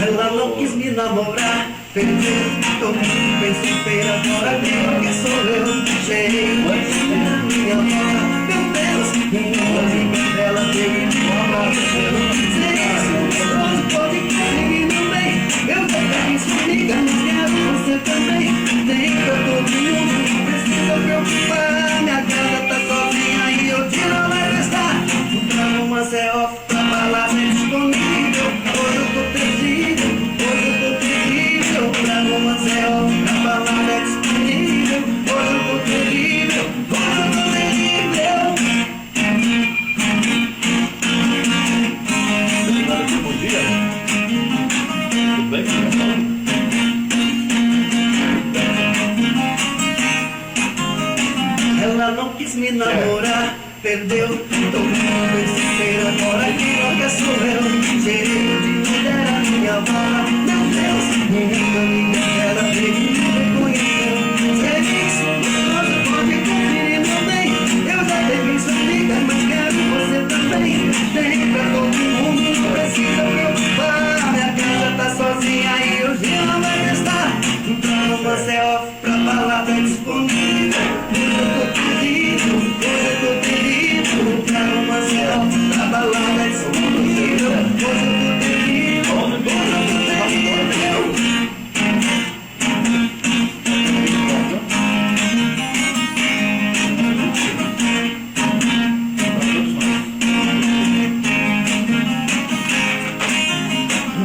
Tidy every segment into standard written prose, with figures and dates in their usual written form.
Ela não quis me namorar, perdeu, tô bem solteira, agora quem sou eu? Cheio da minha mora, meu Deus, uma amiga dela veio embora. Se isso não pode conseguir meu bem, eu já tenho sua amiga, mas quero você também. Tem pra todo mundo, não precisa preocupar, minha casa tá sozinha e eu te não vai prestar. Pra romance é off, pra balada é disponível, hoje eu tô terrível, hoje eu tô terrível. Pra romance é off, pra balada é disponível, hoje eu tô terrível, hoje eu tô terrível. Bom dia. Tudo bem? Ela não quis me namorar, perdeu, tô bem solteira, agora quem quer sou eu. Cheio de mulher a minha vara, meu Deus, minha amiga dela veio me reconheceu. Serviço gostoso, pode conferir meu bem, eu já peguei sua amiga, mas quero você também. Tem pra todo mundo, não precisa preocupar, minha casa tá sozinha e hoje ela vai testar. Pra romance é off, pra balada é disponível, hoje eu tô terrível, hoje eu tô terrível. Pra romance é off, pra balada é disponível, hoje eu tô terrível, hoje eu tô terrível.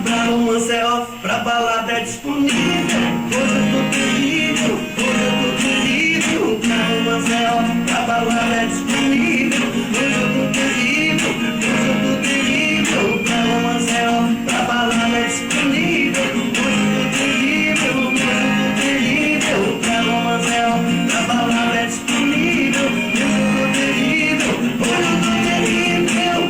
Pra romance é off, pra balada é disponível, hoje eu tô terrível, hoje eu tô terrível. Pra romance é off, pra balada é disponível, hoje eu tô terrível, hoje eu tô terrível. Pra romance é off, pra balada é disponível, hoje eu tô terrível, hoje eu tô terrível. Pra romance é off, pra balada é disponível, hoje eu tô terrível, hoje eu tô terrível.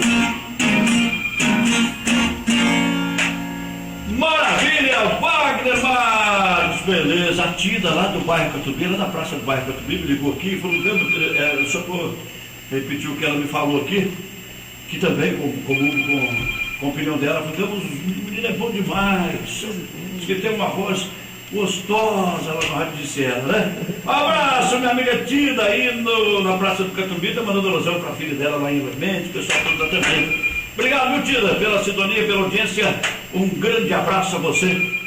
Maravilha, Wagner Marques, beleza. A Tida lá do bairro Catubi, lá na praça do bairro Catubi, me ligou aqui e falou, só por repetir o que ela me falou aqui, que também, com a opinião dela, falou, o menino é bom demais, diz que tem uma voz gostosa lá no rádio de Serra, né? Um abraço, minha amiga Tida, aí na praça do Catubi, tá mandando alusão pra filha dela lá em Vermente, o pessoal todo também. Obrigado, viu, Tida, pela sintonia, pela audiência. Um grande abraço a você.